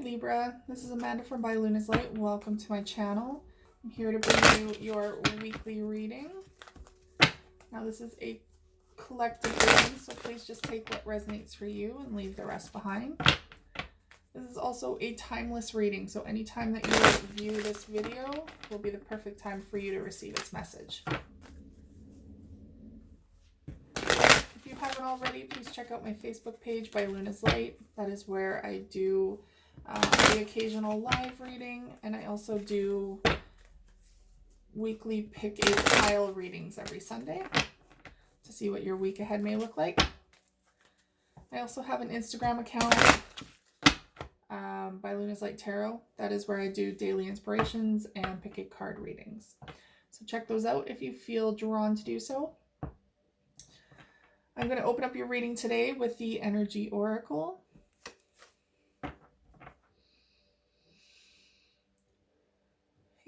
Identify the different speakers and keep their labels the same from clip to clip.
Speaker 1: Libra, this is Amanda from By Luna's Light. Welcome to my channel. I'm here to bring you your weekly reading. Now this is a collective reading, so please just take what resonates for you and leave the rest behind. This is also a timeless reading, so anytime that you view this video will be the perfect time for you to receive its message. If you haven't already, please check out my Facebook page, By Luna's Light. That is where I do the occasional live reading, and I also do weekly pick a pile readings every Sunday to see what your week ahead may look like. I also have an Instagram account, By Luna's Light Tarot. That is where I do daily inspirations and pick a card readings. So check those out if you feel drawn to do so. I'm going to open up your reading today with the Energy Oracle.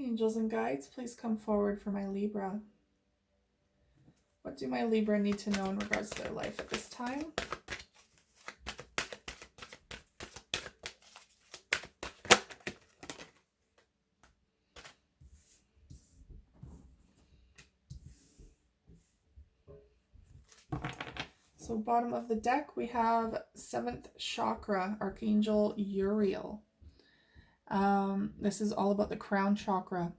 Speaker 1: Angels and guides, please come forward for my Libra. What do my Libra need to know in regards to their life at this time? So bottom of the deck, we have 7th Chakra, Archangel Uriel. This is all about the crown chakra.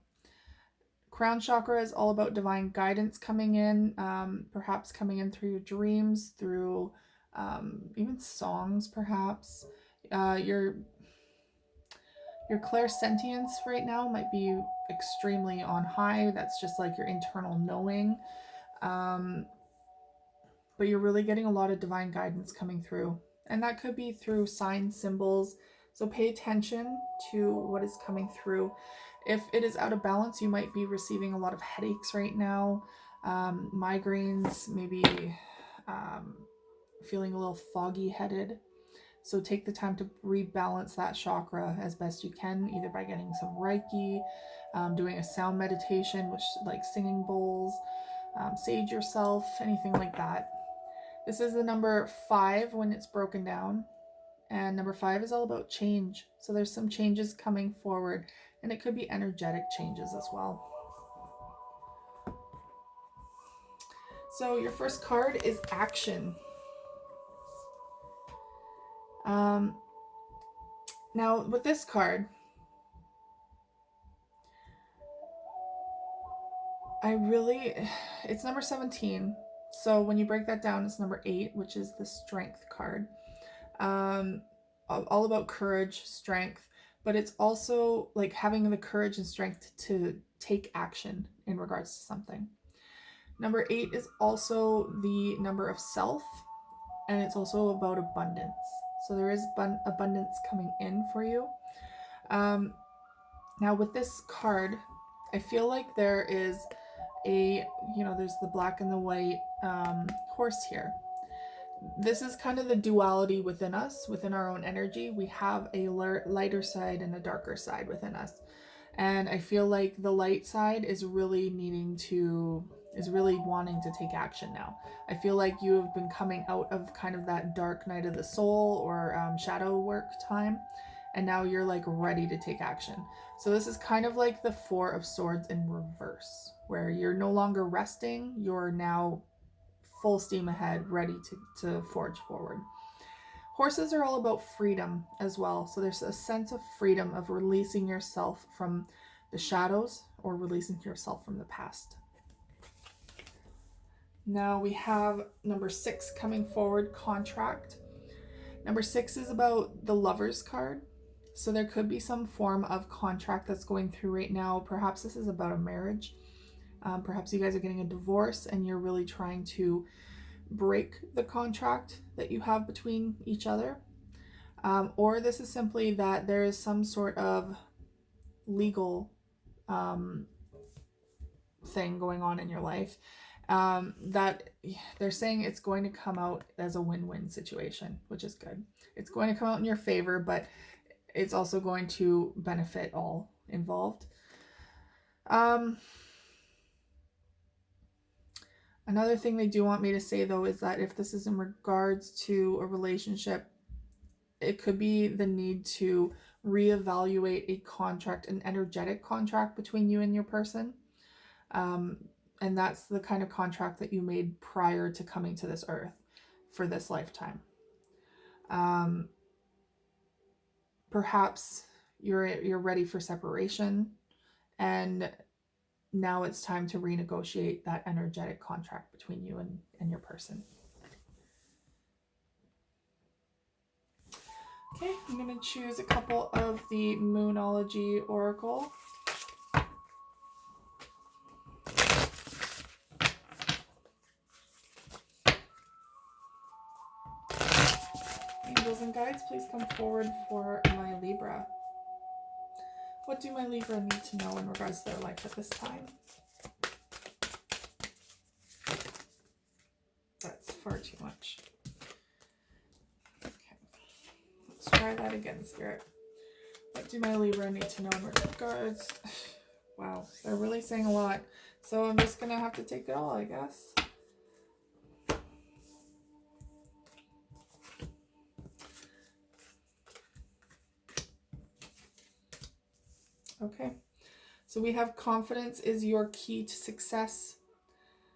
Speaker 1: Crown chakra is all about divine guidance coming in, perhaps coming in through your dreams, through even songs, perhaps. Your clairsentience right now might be extremely on high. That's just like your internal knowing. But you're really getting a lot of divine guidance coming through. And that could be through signs, symbols. So pay attention to what is coming through. If it is out of balance, you might be receiving a lot of headaches right now, migraines, maybe feeling a little foggy headed. So take the time to rebalance that chakra as best you can, either by getting some Reiki, doing a sound meditation, which like singing bowls, sage yourself, anything like that. This is the number 5 when it's broken down. And number 5 is all about change. So there's some changes coming forward, and it could be energetic changes as well. So your first card is action. Now with this card, it's number 17. So when you break that down, it's number 8, which is the strength card. All about courage, strength, but it's also like having the courage and strength to take action in regards to something. Number 8 is also the number of self, and it's also about abundance. So there is abundance coming in for you. Now with this card, I feel like there is there's the black and the white horse here. This is kind of the duality within us, within our own energy. We have a lighter side and a darker side within us. And I feel like the light side is really wanting to take action now. I feel like you have been coming out of kind of that dark night of the soul or shadow work time. And now you're like ready to take action. So this is kind of like the 4 of Swords in reverse, where you're no longer resting. You're now full steam ahead, ready to forge forward. Horses are all about freedom as well. So there's a sense of freedom, of releasing yourself from the shadows or releasing yourself from the past. Now we have number 6 coming forward, contract. Number 6 is about the Lovers card. So there could be some form of contract that's going through right now. Perhaps this is about a marriage. Perhaps you guys are getting a divorce and you're really trying to break the contract that you have between each other. Or this is simply that there is some sort of legal thing going on in your life that they're saying it's going to come out as a win-win situation, which is good. It's going to come out in your favor, but it's also going to benefit all involved. Another thing they do want me to say, though, is that if this is in regards to a relationship, it could be the need to reevaluate a contract, an energetic contract between you and your person. And that's the kind of contract that you made prior to coming to this earth for this lifetime. Perhaps you're ready for separation, and now it's time to renegotiate that energetic contract between you and your person. Okay, I'm going to choose a couple of the Moonology Oracle. Angels and guides, please come forward for my Libra. What do my Libra need to know in regards to their life at this time? That's far too much. Okay, let's try that again, Spirit. What do my Libra need to know in regards? Wow, they're really saying a lot. So I'm just going to have to take it all, I guess. Okay, so we have confidence is your key to success.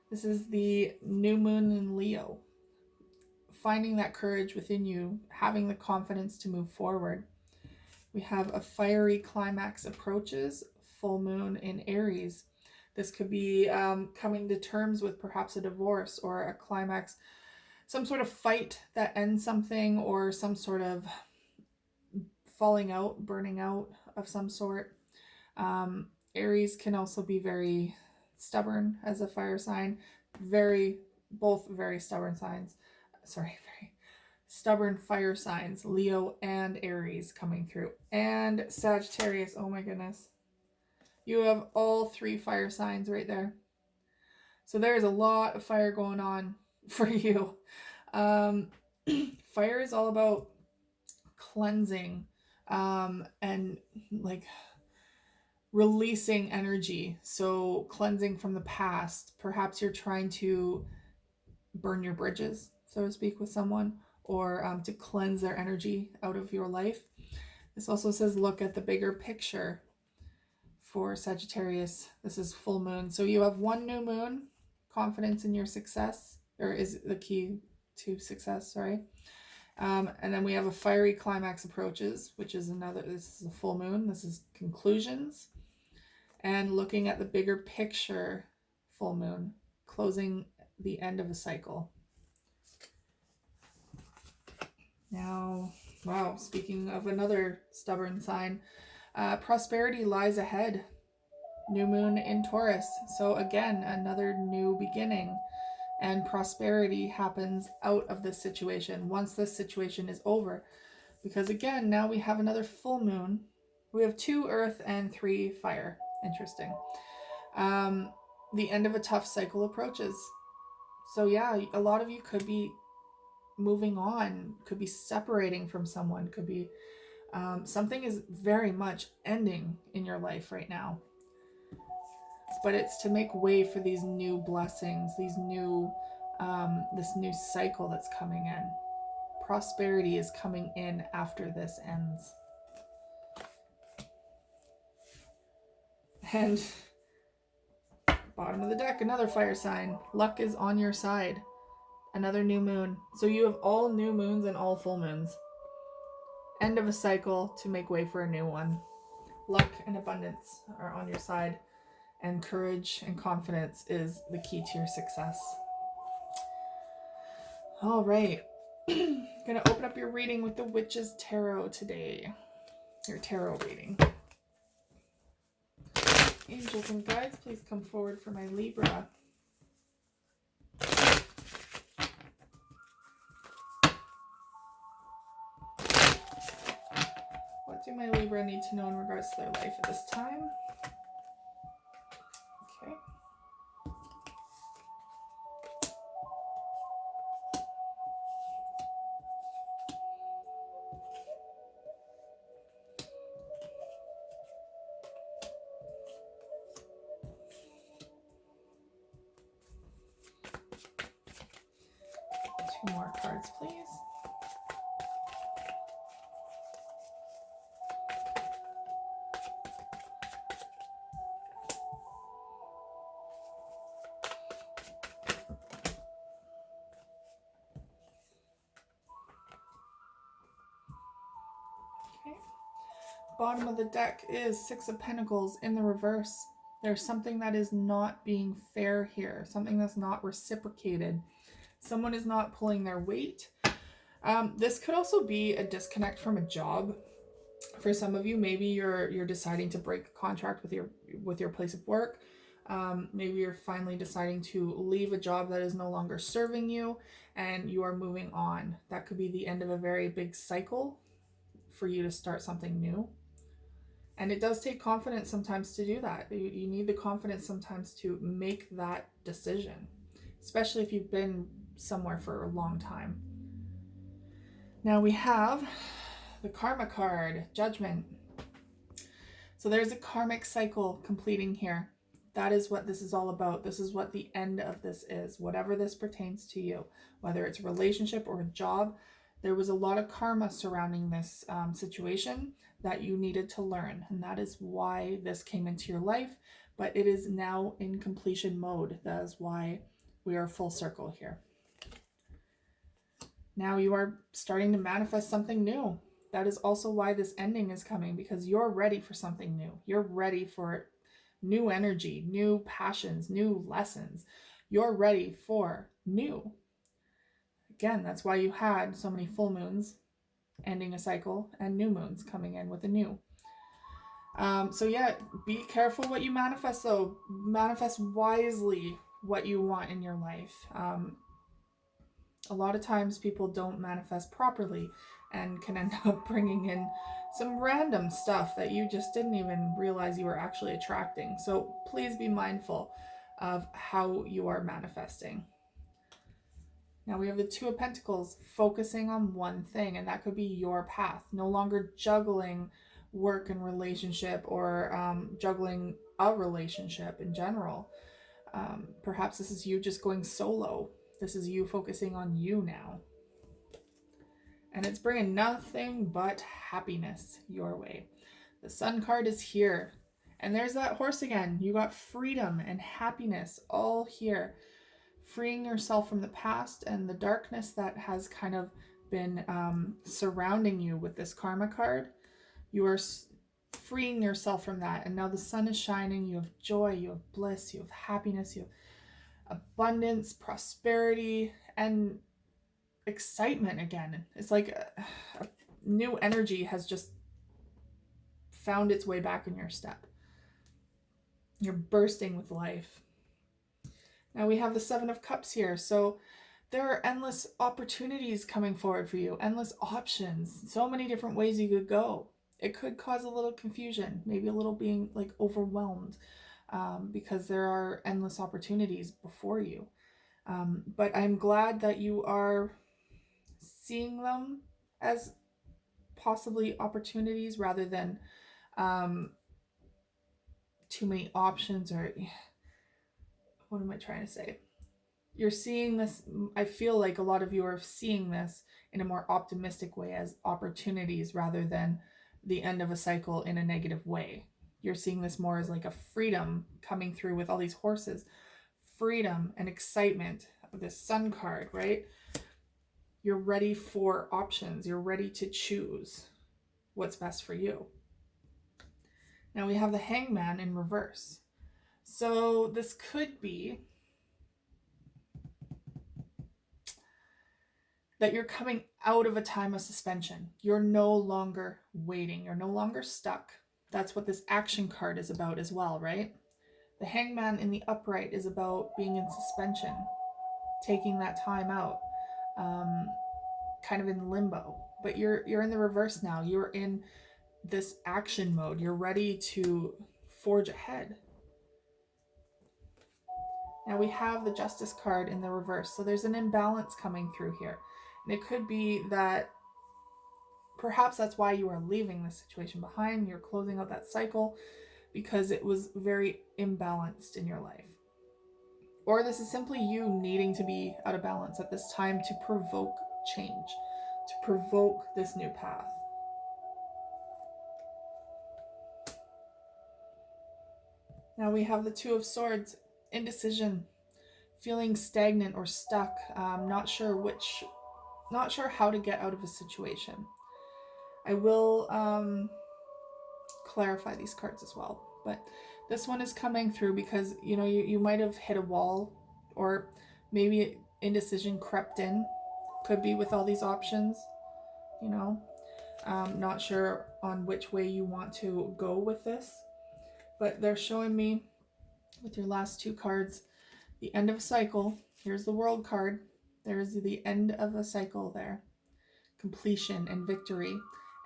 Speaker 1: This is the new moon in Leo. Finding that courage within you, having the confidence to move forward. We have a fiery climax approaches, full moon in Aries. This could be coming to terms with perhaps a divorce or a climax, some sort of fight that ends something, or some sort of falling out, burning out of some sort. Aries can also be very stubborn as a fire sign. Both very stubborn signs. Sorry, very stubborn fire signs. Leo and Aries coming through. And Sagittarius, oh my goodness. You have all three fire signs right there. So there's a lot of fire going on for you. Fire is all about cleansing and like releasing energy. So cleansing from the past. Perhaps you're trying to burn your bridges, so to speak, with someone, or to cleanse their energy out of your life. This also says look at the bigger picture for Sagittarius. This is full moon. So you have one new moon, confidence in your success, or is the key to success, sorry. And then we have a fiery climax approaches, which is this is a full moon. This is conclusions. And looking at the bigger picture, full moon, closing the end of a cycle. Now, wow, speaking of another stubborn sign, prosperity lies ahead. New moon in Taurus. So again, another new beginning. And prosperity happens out of this situation once this situation is over. Because again, now we have another full moon. We have 2 earth and 3 fire. Interesting. The end of a tough cycle approaches. So yeah, a lot of you could be moving on, could be separating from someone, could be something is very much ending in your life right now. But it's to make way for these new blessings, these new this new cycle that's coming in. Prosperity is coming in after this ends. And bottom of the deck, another fire sign. Luck is on your side. Another new moon. So you have all new moons and all full moons. End of a cycle to make way for a new one. Luck and abundance are on your side. And courage and confidence is the key to your success. All right. Gonna open up your reading with the Witch's Tarot today. Your tarot reading. Angels and guides, please come forward for my Libra. What do my Libra need to know in regards to their life at this time? Okay. Two more cards, please. Okay. Bottom of the deck is Six of Pentacles in the reverse. There's something that is not being fair here, something that's not reciprocated. Someone is not pulling their weight. This could also be a disconnect from a job. For some of you, maybe you're deciding to break a contract with your place of work. Maybe you're finally deciding to leave a job that is no longer serving you and you are moving on. That could be the end of a very big cycle for you to start something new. And it does take confidence sometimes to do that. You need the confidence sometimes to make that decision, especially if you've been somewhere for a long time. Now we have the Karma card, Judgment. So there's a karmic cycle completing here. That is what this is all about. This is what the end of this is, whatever this pertains to you, whether it's a relationship or a job. There was a lot of karma surrounding this situation that you needed to learn, and that is why this came into your life, but it is now in completion mode. That is why we are full circle here. Now you are starting to manifest something new. That is also why this ending is coming, because you're ready for something new. You're ready for new energy, new passions, new lessons. You're ready for new. Again, that's why you had so many full moons ending a cycle and new moons coming in with a new. So yeah, be careful what you manifest though. Manifest wisely what you want in your life. A lot of times people don't manifest properly and can end up bringing in some random stuff that you just didn't even realize you were actually attracting. So please be mindful of how you are manifesting. Now we have the Two of Pentacles, focusing on one thing, and that could be your path. No longer juggling work and relationship, or juggling a relationship in general. Perhaps this is you just going solo. This is you focusing on you now. And it's bringing nothing but happiness your way. The Sun card is here. And there's that horse again. You got freedom and happiness all here. Freeing yourself from the past and the darkness that has kind of been surrounding you with this Karma card. You are freeing yourself from that. And now the sun is shining. You have joy, you have bliss, you have happiness, you have abundance, prosperity, and excitement again. It's like a new energy has just found its way back in your step. You're bursting with life. Now we have the Seven of Cups here. So there are endless opportunities coming forward for you, endless options, so many different ways you could go. It could cause a little confusion, maybe a little being like overwhelmed, because there are endless opportunities before you. But I'm glad that you are seeing them as possibly opportunities rather than too many options, or what am I trying to say? You're seeing this, I feel like a lot of you are seeing this in a more optimistic way as opportunities rather than the end of a cycle in a negative way. You're seeing this more as like a freedom coming through with all these horses. Freedom and excitement of this Sun card, right? You're ready for options. You're ready to choose what's best for you. Now we have the Hangman in reverse. So this could be that you're coming out of a time of suspension. You're no longer waiting. You're no longer stuck. That's what this action card is about as well, right? The Hangman in the upright is about being in suspension, taking that time out, kind of in limbo. But you're in the reverse now. You're in this action mode. You're ready to forge ahead. Now we have the Justice card in the reverse. So there's an imbalance coming through here. And it could be that perhaps that's why you are leaving this situation behind. You're closing out that cycle because it was very imbalanced in your life. Or this is simply you needing to be out of balance at this time to provoke change, to provoke this new path. Now we have the Two of Swords, indecision, feeling stagnant or stuck, not sure how to get out of a situation. I will clarify these cards as well. But this one is coming through because, you know, you might have hit a wall, or maybe indecision crept in. Could be with all these options, you know. Not sure on which way you want to go with this. But they're showing me, with your last two cards, the end of a cycle. Here's the World card. There's the end of a cycle there. Completion and victory.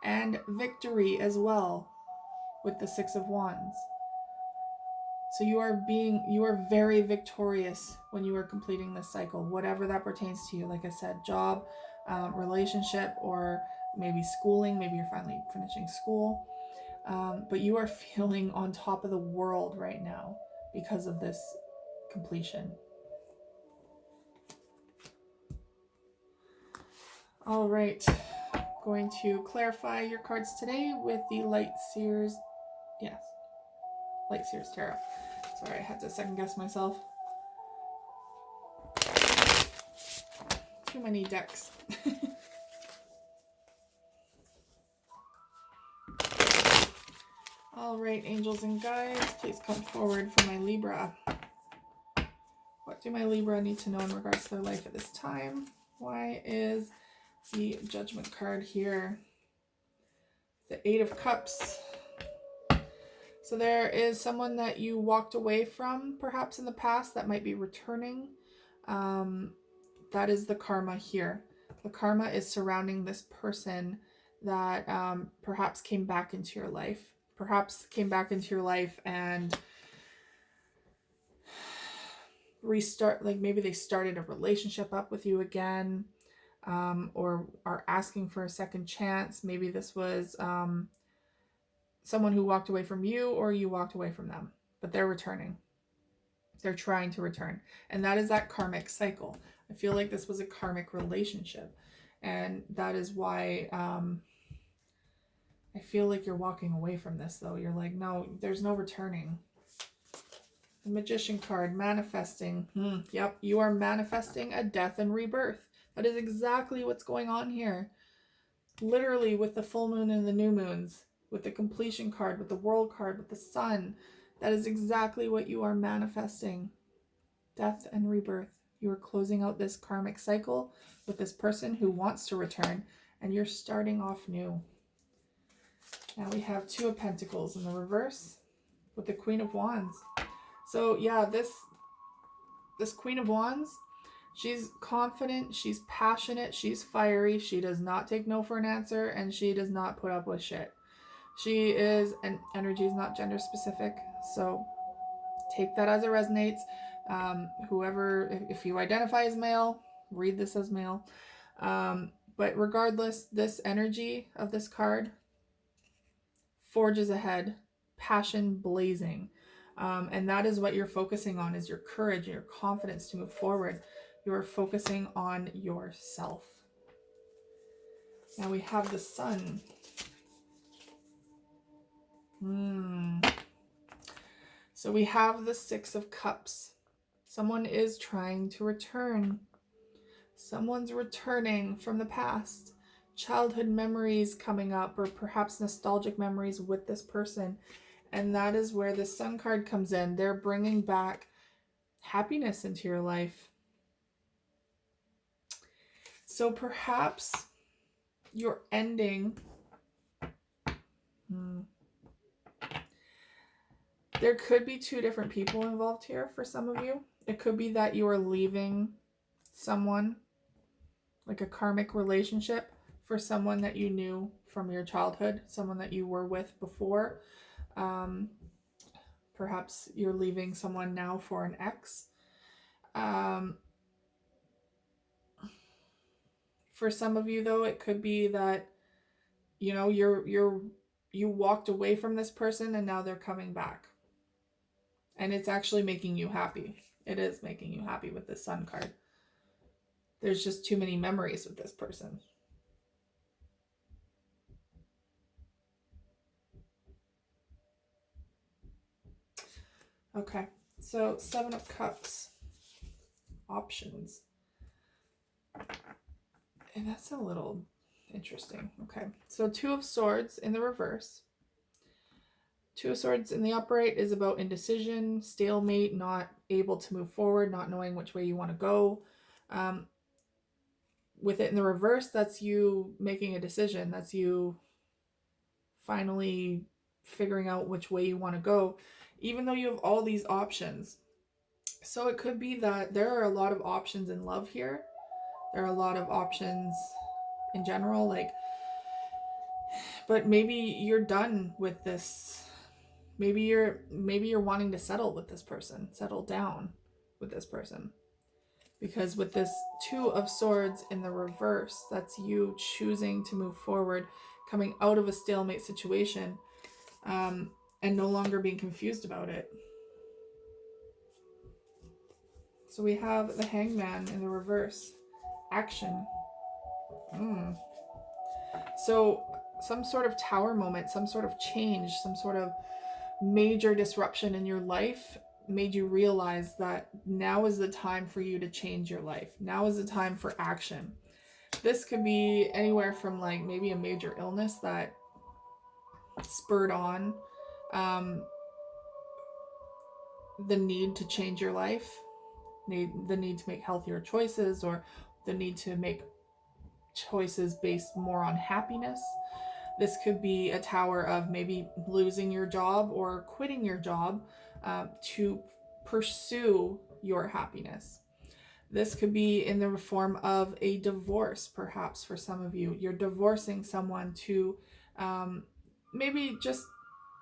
Speaker 1: And victory as well with the Six of Wands. So you are very victorious when you are completing this cycle, whatever that pertains to you. Like I said, job, relationship, or maybe schooling. Maybe you're finally finishing school. But you are feeling on top of the world right now because of this completion. All right, going to clarify your cards today with the Light Seers. Yes, Light Seers Tarot. Sorry, I had to second guess myself. Too many decks. All right, angels and guides, please come forward for my Libra. What do my Libra need to know in regards to their life at this time? Why is the Judgment card here? The Eight of Cups. So there is someone that you walked away from perhaps in the past that might be returning. That is the karma here. The karma is surrounding this person that perhaps came back into your life. Perhaps came back into your life and restart, like maybe they started a relationship up with you again, or are asking for a second chance. Maybe this was someone who walked away from you, or you walked away from them, but they're returning. They're trying to return. And that is that karmic cycle. I feel like this was a karmic relationship. And that is why I feel like you're walking away from this, though. You're like, no, there's no returning. The Magician card, manifesting. Yep, you are manifesting a death and rebirth. That is exactly what's going on here. Literally with the full moon and the new moons, with the completion card, with the World card, with the sun. That is exactly what you are manifesting. Death and rebirth. You are closing out this karmic cycle with this person who wants to return, and you're starting off new. Now we have Two of Pentacles in the reverse with the Queen of Wands. So yeah, this Queen of Wands, she's confident, she's passionate, she's fiery, she does not take no for an answer, and she does not put up with shit. She is, and energy is not gender specific, so take that as it resonates. Whoever, if you identify as male, read this as male. But regardless, this energy of this card forges ahead, passion blazing. And that is what you're focusing on, is your courage, your confidence to move forward. You're focusing on yourself. Now we have the Sun. So we have the Six of Cups. Someone is trying to return. Someone's returning from the past. Childhood memories coming up, or perhaps nostalgic memories with this person. And that is where the Sun card comes in. They're bringing back happiness into your life. So perhaps you're ending. There could be two different people involved here for some of you. It could be that you are leaving someone, like a karmic relationship, for someone that you knew from your childhood, someone that you were with before. Perhaps you're leaving someone now for an ex. For some of you, though, it could be that, you know, you walked away from this person and now they're coming back. And it's actually making you happy. It is making you happy with this Sun card. There's just too many memories with this person. Okay, so Seven of Cups. Options. And that's a little Interesting. Okay. So Two of Swords in the reverse. Two of Swords in the upright is about indecision, stalemate, not able to move forward, not knowing which way you want to go. With it in the reverse, that's you making a decision. That's you finally figuring out which way you want to go, even though you have all these options. So it could be that there are a lot of options in love here. There are a lot of options in general, like, but maybe you're done with this. Maybe you're wanting to settle with this person, settle down with this person. Because with this Two of Swords in the reverse, that's you choosing to move forward, coming out of a stalemate situation, and no longer being confused about it. So we have the Hangman in the reverse. Action. So some sort of tower moment, some sort of change, some sort of major disruption in your life made you realize that now is the time for you to change your life. Now is the time for action. This could be anywhere from like maybe a major illness that spurred on the need to change your life, the need to make healthier choices, or the need to make choices based more on happiness. This could be a tower of maybe losing your job or quitting your job to pursue your happiness. This could be in the form of a divorce, perhaps for some of you. You're divorcing someone to maybe just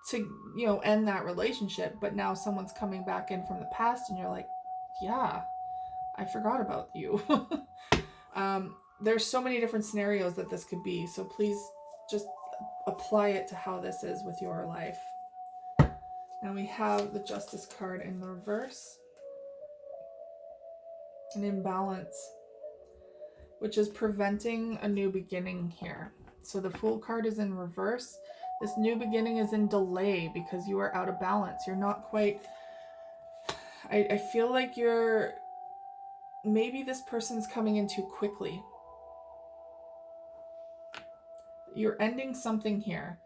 Speaker 1: to, end that relationship, but now someone's coming back in from the past and you're like, yeah, I forgot about you. There's so many different scenarios that this could be, so please just apply it to how this is with your life. Now we have the Justice card in the reverse. An imbalance, which is preventing a new beginning here. So the Fool card is in reverse. This new beginning is in delay because you are out of balance. You're not quite... I feel like maybe this person's coming in too quickly. You're ending something here,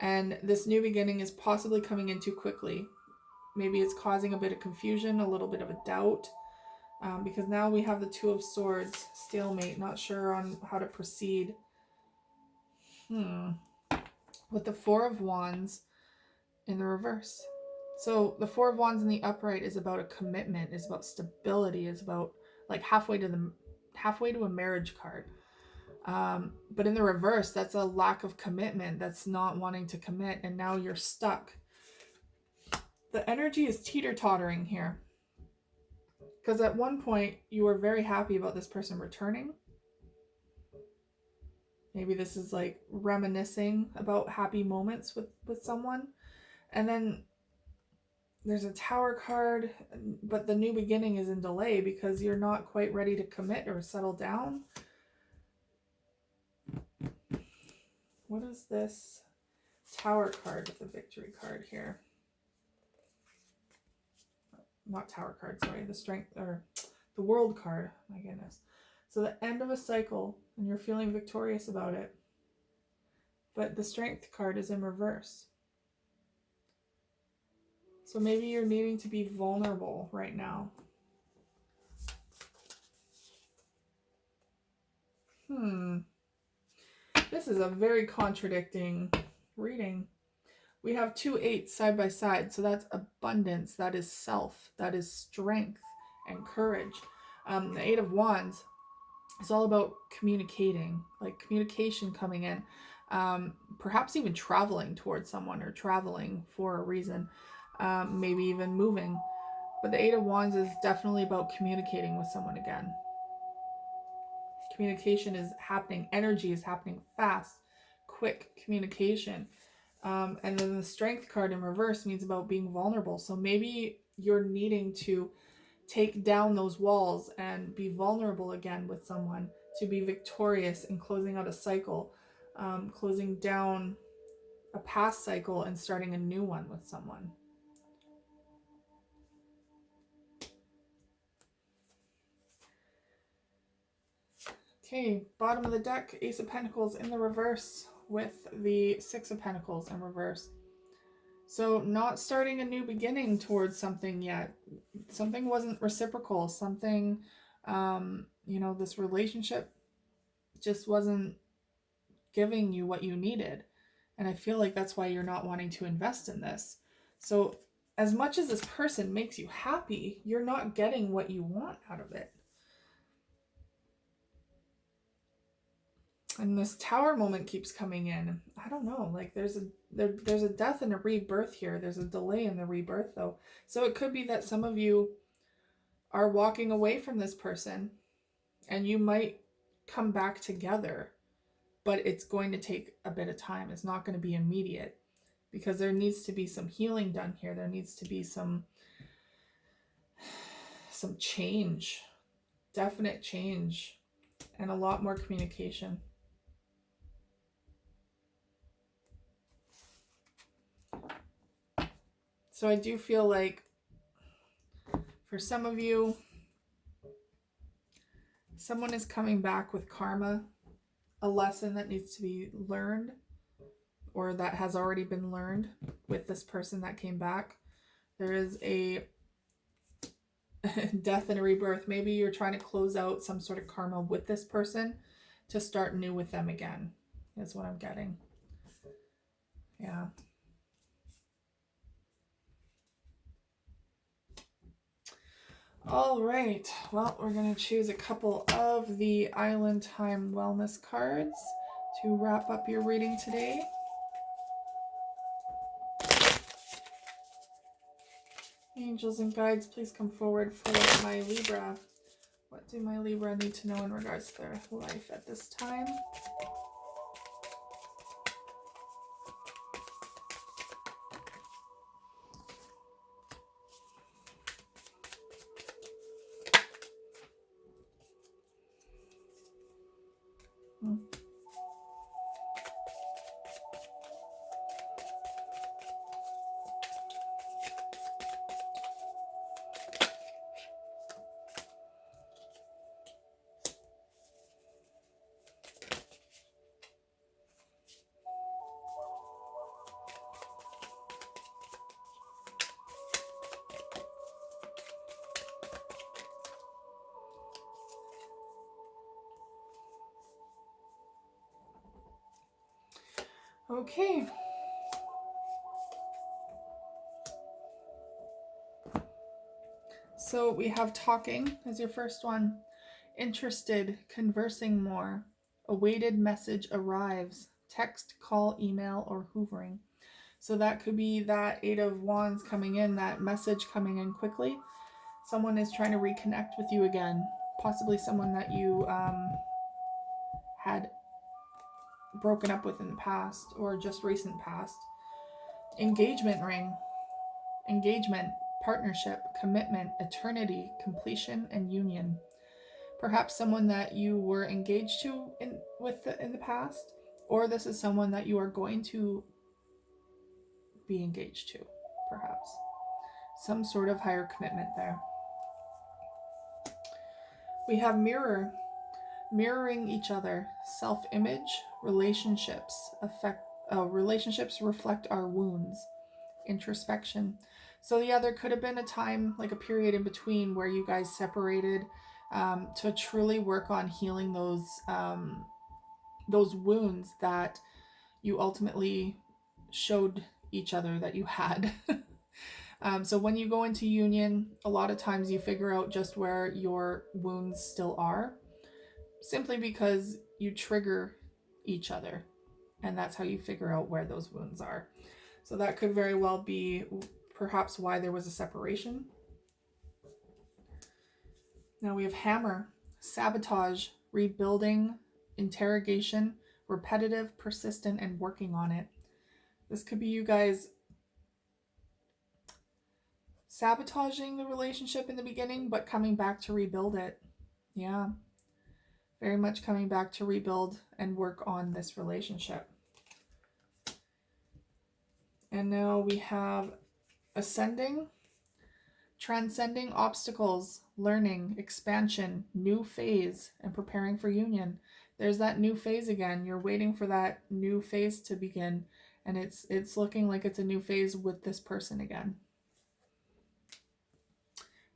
Speaker 1: and this new beginning is possibly coming in too quickly. Maybe it's causing a bit of confusion, a little bit of a doubt, because now we have the Two of Swords, stalemate, not sure on how to proceed. With the Four of Wands in the reverse. So the Four of Wands in the upright is about a commitment, is about stability, is about like halfway to a marriage card. But in the reverse, that's a lack of commitment. That's not wanting to commit, and now you're stuck. The energy is teeter-tottering here. Because at one point, you were very happy about this person returning. Maybe this is like reminiscing about happy moments with someone. And then there's a Tower card, but the new beginning is in delay because you're not quite ready to commit or settle down. What is this Tower card with the Victory card here? Not Tower card, sorry. The Strength, or the World card. My goodness. So the end of a cycle, and you're feeling victorious about it. But the Strength card is in reverse. So maybe you're needing to be vulnerable right now. This is a very contradicting reading. We have 2 8s side by side. So that's abundance. That is self. That is strength and courage. The 8 of Wands is all about communicating, like communication coming in. Perhaps even traveling towards someone or traveling for a reason. Maybe even moving. But the 8 of Wands is definitely about communicating with someone again. Communication is happening. Energy is happening fast, quick communication. And then the Strength card in reverse means about being vulnerable. So maybe you're needing to take down those walls and be vulnerable again with someone to be victorious in closing out a cycle, closing down a past cycle and starting a new one with someone. Okay, bottom of the deck, Ace of Pentacles in the reverse with the Six of Pentacles in reverse. So not starting a new beginning towards something yet. Something wasn't reciprocal. Something, you know, this relationship just wasn't giving you what you needed. And I feel like that's why you're not wanting to invest in this. So as much as this person makes you happy, you're not getting what you want out of it. And this Tower moment keeps coming in. I don't know, like there's a death and a rebirth here. There's a delay in the rebirth though. So it could be that some of you are walking away from this person and you might come back together, but it's going to take a bit of time. It's not going to be immediate because there needs to be some healing done here. There needs to be some change, definite change, and a lot more communication. So I do feel like for some of you, someone is coming back with karma, a lesson that needs to be learned or that has already been learned with this person that came back. There is a death and a rebirth. Maybe you're trying to close out some sort of karma with this person to start new with them again, is what I'm getting. Yeah. All right. Well, we're going to choose a couple of the Island Time Wellness cards to wrap up your reading today. Angels and guides, please come forward for my Libra. What do my Libra need to know in regards to their life at this time? Okay. So we have talking as your first one. Interested, conversing more. Awaited message arrives. Text, call, email, or hoovering. So that could be that Eight of Wands coming in, that message coming in quickly. Someone is trying to reconnect with you again. Possibly someone that you had broken up with in the past or just recent past. Engagement ring. Engagement, partnership, commitment, eternity, completion, and union. Perhaps someone that you were engaged to in the past, or this is someone that you are going to be engaged to, perhaps. Some sort of higher commitment there. We have mirror, mirroring each other, self-image, relationships reflect our wounds, introspection. So yeah, there could have been a time, like a period in between where you guys separated to truly work on healing those wounds that you ultimately showed each other that you had. So when you go into union, a lot of times you figure out just where your wounds still are, simply because you trigger each other, and that's how you figure out where those wounds are. So that could very well be perhaps why there was a separation. Now we have hammer, sabotage, rebuilding, interrogation, repetitive, persistent, and working on it. This could be you guys sabotaging the relationship in the beginning, but coming back to rebuild it. Yeah. Very much coming back to rebuild and work on this relationship. And now we have ascending, Transcending obstacles, learning, expansion, new phase, and preparing for union. There's that new phase again. You're waiting for that new phase to begin, and it's looking like it's a new phase with this person again.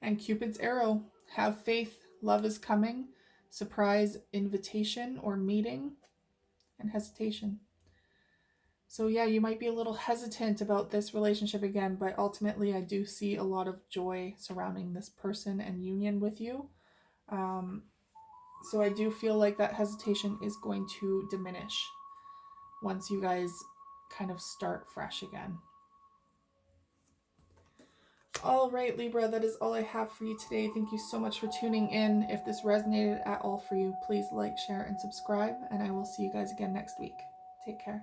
Speaker 1: And Cupid's arrow, have faith, love is coming, surprise invitation or meeting, and hesitation. So yeah, you might be a little hesitant about this relationship again, but ultimately I do see a lot of joy surrounding this person and union with you. So I do feel like that hesitation is going to diminish once you guys kind of start fresh again. All right, Libra, that is all I have for you today. Thank you so much for tuning in. If this resonated at all for you, please like, share, and subscribe, and I will see you guys again next week. Take care.